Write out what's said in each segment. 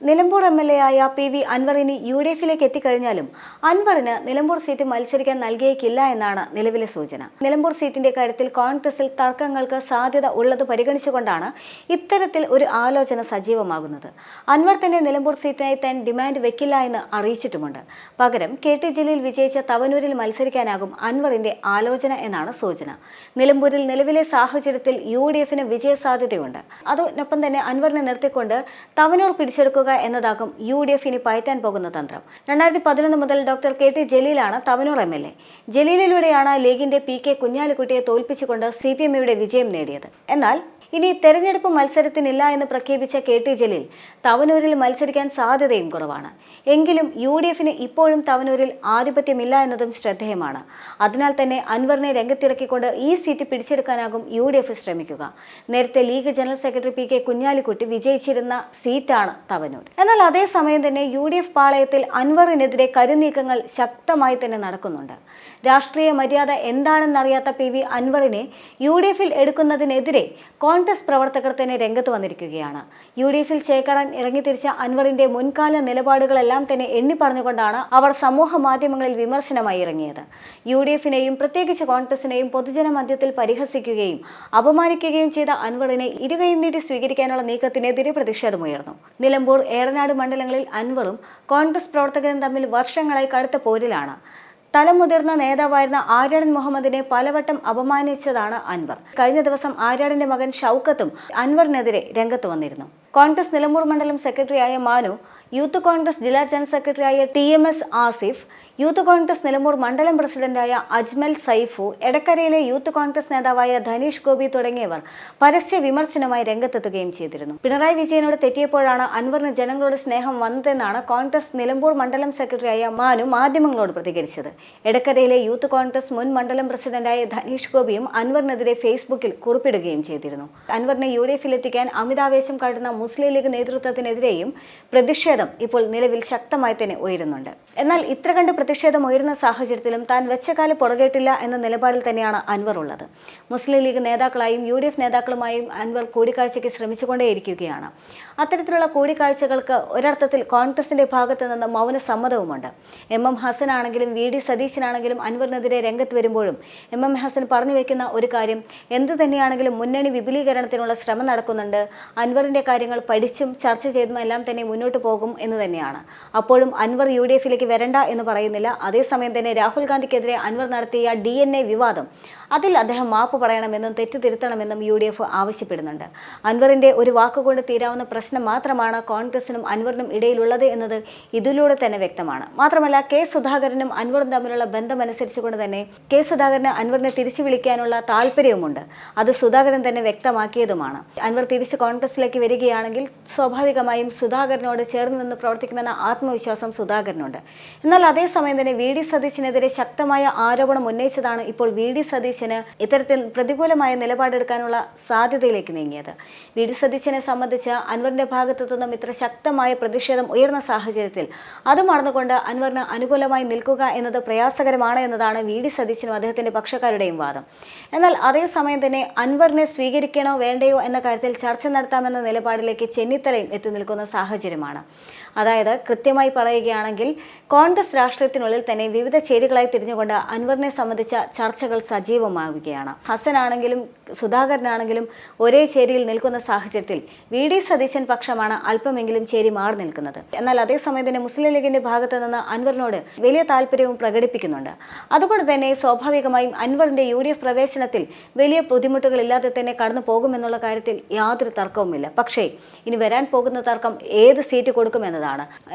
Nilambur MLA ആയ PV. Anwar ഇനി യു.ഡി.എഫിലേക്ക് എത്തിക്കഴിഞ്ഞാലും അൻവറിന് നിലമ്പൂർ സീറ്റ് മത്സരിക്കാൻ നൽകിയേക്കില്ല എന്നാണ് നിലവിലെ സൂചന. നിലമ്പൂർ സീറ്റിന്റെ കാര്യത്തിൽ കോൺഗ്രസിൽ തർക്കങ്ങൾക്ക് സാധ്യത ഉള്ളത് പരിഗണിച്ചുകൊണ്ടാണ് ഇത്തരത്തിൽ ഒരു ആലോചന സജീവമാകുന്നത്. അൻവർ തന്നെ നിലമ്പൂർ സീറ്റിനായി താൻ ഡിമാൻഡ് വെക്കില്ല എന്ന് അറിയിച്ചിട്ടുമുണ്ട്. പകരം കെ.ടി. ജലീൽ വിജയിച്ച തവനൂരിൽ മത്സരിക്കാനാകും അൻവറിന്റെ ആലോചന എന്നാണ് സൂചന. നിലമ്പൂരിൽ നിലവിലെ സാഹചര്യത്തിൽ യു.ഡി.എഫിന് വിജയസാധ്യതയുണ്ട്. അതിനൊപ്പം തന്നെ അൻവറിനെ നിർത്തിക്കൊണ്ട് തവനൂർ പിടിച്ചെടുക്കുക എന്നതാകും യു.ഡി.എഫ് ഇനി പയറ്റാൻ പോകുന്ന തന്ത്രം. 2011 മുതൽ ഡോക്ടർ കെ.ടി. ജലീലാണ് തവനൂർ എം.എൽ.എ. ജലീലിലൂടെയാണ് ലീഗിന്റെ പി.കെ. കുഞ്ഞാലിക്കുട്ടിയെ തോൽപ്പിച്ചുകൊണ്ട് CPM ഇവിടെ വിജയം നേടിയത്. എന്നാൽ ഇനി തെരഞ്ഞെടുപ്പ് മത്സരത്തിനില്ല എന്ന് പ്രഖ്യാപിച്ച കെ.ടി. ജലീൽ തവനൂരിൽ മത്സരിക്കാൻ സാധ്യതയും കുറവാണ്. എങ്കിലും യു.ഡി.എഫിന് ഇപ്പോഴും തവനൂരിൽ ആധിപത്യമില്ല എന്നതും ശ്രദ്ധേയമാണ്. അതിനാൽ തന്നെ അൻവറിനെ രംഗത്തിറക്കിക്കൊണ്ട് ഈ സീറ്റ് പിടിച്ചെടുക്കാനാകും യു.ഡി.എഫ് ശ്രമിക്കുക. നേരത്തെ ലീഗ് ജനറൽ സെക്രട്ടറി പി.കെ. കുഞ്ഞാലിക്കുട്ടി വിജയിച്ചിരുന്ന സീറ്റാണ് തവനൂർ. എന്നാൽ അതേസമയം തന്നെ യു.ഡി.എഫ് പാളയത്തിൽ അൻവറിനെതിരെ കരുനീക്കങ്ങൾ ശക്തമായി തന്നെ നടക്കുന്നുണ്ട്. രാഷ്ട്രീയ മര്യാദ എന്താണെന്നറിയാത്ത പി.വി. അൻവറിനെ യു.ഡി.എഫിൽ എടുക്കുന്നതിനെതിരെ കോൺഗ്രസ് പ്രവർത്തകർ തന്നെ രംഗത്ത് വന്നിരിക്കുകയാണ്. യു.ഡി.എഫിൽ ചേക്കേറാൻ ഇറങ്ങിത്തിരിച്ച അൻവറിന്റെ മുൻകാല നിലപാടുകളെല്ലാം തന്നെ എണ്ണിപ്പറഞ്ഞുകൊണ്ടാണ് അവർ സമൂഹ മാധ്യമങ്ങളിൽ വിമർശനമായി ഇറങ്ങിയത്. യു.ഡി.എഫിനെയും പ്രത്യേകിച്ച് കോൺഗ്രസിനെയും പൊതുജന മധ്യത്തിൽ പരിഹസിക്കുകയും അപമാനിക്കുകയും ചെയ്ത അൻവറിനെ ഇരുകൈയും നീട്ടി സ്വീകരിക്കാനുള്ള നീക്കത്തിനെതിരെ പ്രതിഷേധമുയർന്നു. നിലമ്പൂർ, ഏറനാട് മണ്ഡലങ്ങളിൽ അൻവറും കോൺഗ്രസ് പ്രവർത്തകരും തമ്മിൽ വർഷങ്ങളായി കടുത്ത പോരിലാണ്. തലമുതിർന്ന നേതാവായിരുന്ന ആര്യാടൻ മുഹമ്മദിനെ പലവട്ടം അപമാനിച്ചതാണ് അൻവർ. കഴിഞ്ഞ ദിവസം ആര്യാടന്റെ മകൻ ഷൗക്കത്തും അൻവറിനെതിരെ രംഗത്ത് വന്നിരുന്നു. കോൺഗ്രസ് നിലമ്പൂർ മണ്ഡലം സെക്രട്ടറിയായ മാനു, യൂത്ത് കോൺഗ്രസ് ജില്ലാ ജനറൽ സെക്രട്ടറിയായ TMS ആസിഫ്, യൂത്ത് കോൺഗ്രസ് നിലമ്പൂർ മണ്ഡലം പ്രസിഡന്റായ അജ്മൽ സൈഫു, എടക്കരയിലെ യൂത്ത് കോൺഗ്രസ് നേതാവായ ധനീഷ് ഗോപി തുടങ്ങിയവർ പരസ്യ വിമർശനമായി രംഗത്തെത്തുകയും ചെയ്തിരുന്നു. പിണറായി വിജയനോട് തെറ്റിയപ്പോഴാണ് അൻവറിന് ജനങ്ങളോട് സ്നേഹം വന്നതെന്നാണ് കോൺഗ്രസ് നിലമ്പൂർ മണ്ഡലം സെക്രട്ടറിയായ മാനു മാധ്യമങ്ങളോട് പ്രതികരിച്ചത്. എടക്കരയിലെ യൂത്ത് കോൺഗ്രസ് മുൻ മണ്ഡലം പ്രസിഡന്റായ ധനീഷ് ഗോപിയും അൻവറിനെതിരെ ഫേസ്ബുക്കിൽ കുറിപ്പിടുകയും ചെയ്തിരുന്നു. അൻവറിനെ യു.ഡി.എഫിൽ എത്തിക്കാൻ അമിതാവേശം കാട്ടുന്ന മുസ്ലിം ലീഗ് നേതൃത്വത്തിനെതിരെയും പ്രതിഷേധം ഇപ്പോൾ നിലവിൽ ശക്തമായി തന്നെ ഉയരുന്നുണ്ട്. എന്നാൽ ഇത്ര കണ്ട് പ്രതിഷേധം ഉയരുന്ന സാഹചര്യത്തിലും താൻ വെച്ചകാല് പുറകേട്ടില്ല എന്ന നിലപാടിൽ തന്നെയാണ് അൻവർ ഉള്ളത്. മുസ്ലിം ലീഗ് നേതാക്കളായും യു.ഡി.എഫ് നേതാക്കളുമായും അൻവർ കൂടിക്കാഴ്ചയ്ക്ക് ശ്രമിച്ചുകൊണ്ടേയിരിക്കുകയാണ്. അത്തരത്തിലുള്ള കൂടിക്കാഴ്ചകൾക്ക് ഒരർത്ഥത്തിൽ കോൺഗ്രസിന്റെ ഭാഗത്തു നിന്ന് മൗന സമ്മതവുമുണ്ട്. MM ഹസനാണെങ്കിലും VD സതീശനാണെങ്കിലും അൻവറിനെതിരെ രംഗത്ത് വരുമ്പോഴും MM ഹസൻ പറഞ്ഞു വെക്കുന്ന ഒരു കാര്യം, എന്തു തന്നെയാണെങ്കിലും മുന്നണി വിപുലീകരണത്തിനുള്ള ശ്രമം നടക്കുന്നുണ്ട്, അൻവറിന്റെ കാര്യങ്ങൾ പഠിച്ചും ചർച്ച ചെയ്തും എല്ലാം തന്നെ മുന്നോട്ട് പോകും എന്ന് തന്നെയാണ്. അപ്പോഴും അൻവർ യു.ഡി.എഫിലേക്ക് വരണ്ട എന്ന് പറയുന്നില്ല. അതേസമയം തന്നെ രാഹുൽ ഗാന്ധിക്കെതിരെ അൻവർ നടത്തിയ DNA വിവാദം, അതിൽ അദ്ദേഹം മാപ്പ് പറയണമെന്നും തെറ്റുതിരുത്തണമെന്നും യു.ഡി.എഫ് ആവശ്യപ്പെടുന്നുണ്ട്. അൻവറിന്റെ ഒരു വാക്കുകൊണ്ട് തീരാവുന്ന പ്രശ്നം മാത്രമാണ് കോൺഗ്രസിനും അൻവറിനും ഇടയിലുള്ളത് എന്നത് ഇതിലൂടെ തന്നെ വ്യക്തമാണ്. മാത്രമല്ല കെ. സുധാകരനും അൻവറും തമ്മിലുള്ള ബന്ധമനുസരിച്ചുകൊണ്ട് തന്നെ കെ. സുധാകരന് അൻവറിനെ തിരിച്ചു വിളിക്കാനുള്ള താല്പര്യവുമുണ്ട്. അത് സുധാകരൻ തന്നെ വ്യക്തമാക്കിയതുമാണ്. അൻവർ തിരിച്ച് കോൺഗ്രസിലേക്ക് വരികയാണെങ്കിൽ സ്വാഭാവികമായും സുധാകരനോട് ചേർന്ന് നിന്ന് പ്രവർത്തിക്കുമെന്ന ആത്മവിശ്വാസം സുധാകരനുണ്ട്. എന്നാൽ അതേസമയം തന്നെ VD സതീശനെതിരെ ശക്തമായ ആരോപണം ഉന്നയിച്ചതാണ് ഇപ്പോൾ VD സതീശന് ഇത്തരത്തിൽ പ്രതികൂലമായ നിലപാടെടുക്കാനുള്ള സാധ്യതയിലേക്ക് നീങ്ങിയത്. VD സതീശനെ സംബന്ധിച്ച് അൻവറിന്റെ ഭാഗത്തു നിന്നും ഇത്ര ശക്തമായ പ്രതിഷേധം ഉയർന്ന സാഹചര്യത്തിൽ അത് മറന്നുകൊണ്ട് അൻവറിന് അനുകൂലമായി നിൽക്കുക എന്നത് പ്രയാസകരമാണ് എന്നതാണ് VD സതീശനും അദ്ദേഹത്തിന്റെ പക്ഷക്കാരുടെയും വാദം. എന്നാൽ അതേസമയം തന്നെ അൻവറിനെ സ്വീകരിക്കണോ വേണ്ടയോ എന്ന കാര്യത്തിൽ ചർച്ച നടത്താമെന്ന നിലപാടിലേക്ക് ചെന്നിത്തലയും എത്തി നിൽക്കുന്ന സാഹചര്യമാണ്. അതായത് കൃത്യമായി പറയുകയാണെങ്കിൽ കോൺഗ്രസ് രാഷ്ട്രീയത്തിനുള്ളിൽ തന്നെ വിവിധ ചേരികളായി തിരിഞ്ഞുകൊണ്ട് അൻവറിനെ സംബന്ധിച്ച ചർച്ചകൾ സജീവമാവുകയാണ്. ഹസനാണെങ്കിലും സുധാകരനാണെങ്കിലും ഒരേ ചേരിയിൽ നിൽക്കുന്ന സാഹചര്യത്തിൽ VD സതീശൻ പക്ഷമാണ് അല്പമെങ്കിലും ചേരി മാറി നിൽക്കുന്നത്. എന്നാൽ അതേസമയം തന്നെ മുസ്ലിം ലീഗിന്റെ ഭാഗത്തു നിന്ന് അൻവറിനോട് വലിയ താല്പര്യവും പ്രകടിപ്പിക്കുന്നുണ്ട്. അതുകൊണ്ട് തന്നെ സ്വാഭാവികമായും അൻവറിന്റെ യു.ഡി.എഫ് പ്രവേശനത്തിൽ വലിയ ബുദ്ധിമുട്ടുകളില്ലാതെ തന്നെ കടന്നു പോകുമെന്നുള്ള കാര്യത്തിൽ യാതൊരു തർക്കവുമില്ല. പക്ഷേ ഇനി വരാൻ പോകുന്ന തർക്കം ഏത് സീറ്റ് കൊടുക്കുമെന്നതാണ്.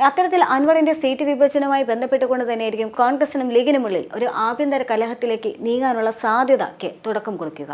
അത്തരത്തിൽ അൻവറിന്റെ സീറ്റ് വിഭജനവുമായി ബന്ധപ്പെട്ടുകൊണ്ട് തന്നെയായിരിക്കും കോൺഗ്രസിനും ലീഗിനുമുള്ളിൽ ഒരു ആഭ്യന്തര കലഹത്തിലേക്ക് നീങ്ങാനുള്ള സാധ്യതയ്ക്ക് തുടക്കം കുറിക്കുക.